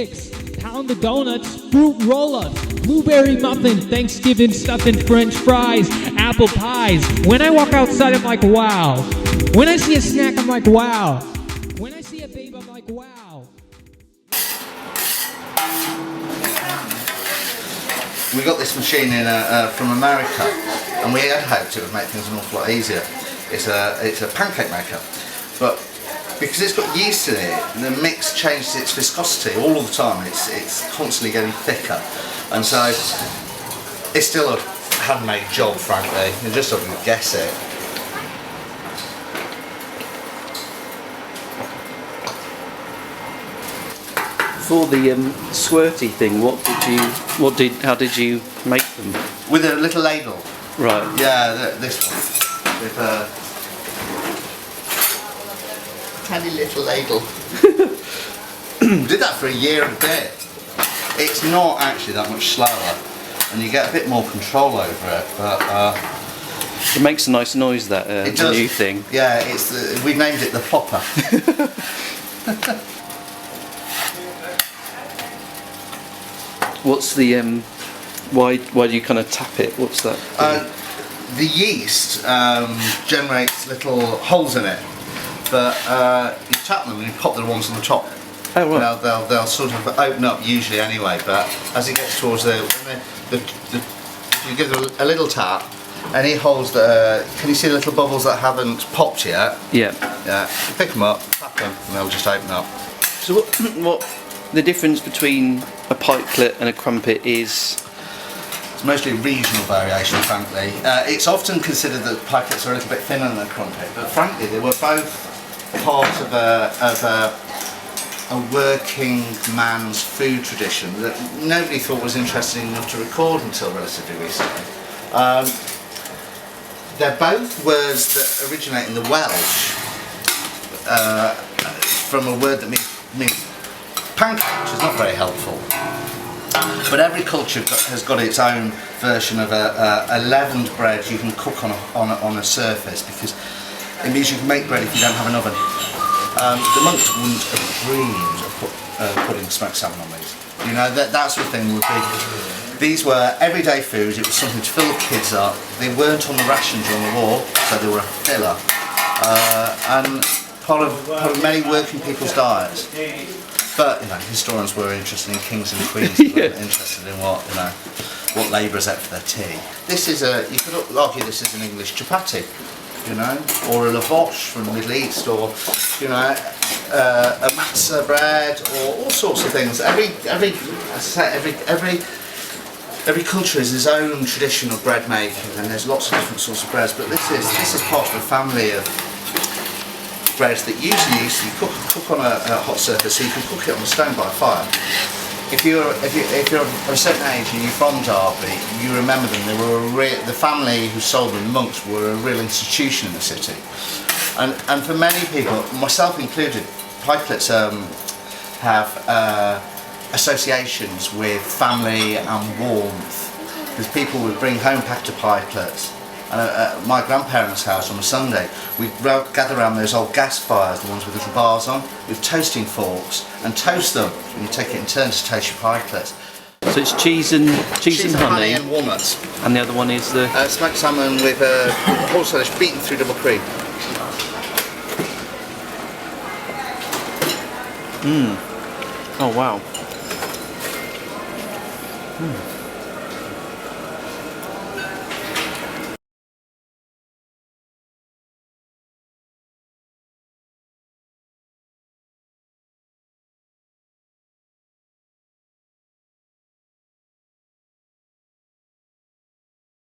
sticks, pound the donuts, fruit roll-ups, blueberry muffin, Thanksgiving stuffing, French fries, apple pies. When I walk outside, I'm like, wow. When I see a snack, I'm like, wow. When I see a babe, I'm like, wow. We got this machine in from America, and we had hoped it would make things an awful lot easier. It's a pancake maker, but because it's got yeast in it, the mix changes its viscosity all of the time. It's constantly getting thicker, and so it's still a handmade job, frankly. You just have to guess it. For the squirty thing, how did you make them? With a little ladle. Right. Yeah, this one. With a tiny little ladle. Did that for a year and a bit. It's not actually that much slower, and you get a bit more control over it, but it makes a nice noise, that it does. new thing. Yeah, we named it the plopper. What's the why do you kind of tap it? What's that? The yeast generates little holes in it, but you tap them and you pop the ones on the top. Oh, right. They'll sort of open up usually anyway, but as it gets towards you give them a little tap, any holes that can you see the little bubbles that haven't popped yet? Yeah. Yeah. Pick them up, tap them, and they'll just open up. So what the difference between a pikelet and a crumpet is? It's mostly regional variation, frankly. It's often considered that pikelets are a little bit thinner than a crumpet, but frankly they were both part of a working man's food tradition that nobody thought was interesting enough to record until relatively recently. They're both words that originate in the Welsh from a word that means pancake, which is not very helpful. But every culture has got its own version of a leavened bread you can cook on a surface, because it means you can make bread if you don't have an oven. The monks wouldn't have dreamed of putting smoked salmon on these. You know, that sort of thing would be. These were everyday food. It was something to fill the kids up. They weren't on the ration during the war, so they were a filler, and part of many working people's diets. But historians were interested in kings and queens. They weren't interested in what labourers ate for their tea. This is you could argue this is an English chapati, or a lavash from the Middle East, or a matzah bread, or all sorts of things. Every culture has its own tradition of bread making, and there's lots of different sorts of breads. But this is part of a family of breads that usually you cook on a hot surface, so you can cook it on a stone by a fire. If you're of a certain age and you're from Derby, you remember them. They were the family who sold them, the monks, were a real institution in the city. And for many people, myself included, pikelets have associations with family and warmth, because people would bring home packed of pikelets. And at my grandparents' house on a Sunday, we'd gather around those old gas fires, the ones with little bars on, with toasting forks, and toast them. And you take it in turns to toast your pikelets. So it's cheese and honey and walnuts. And the other one is the smoked salmon with horseradish beaten through double cream. Oh wow.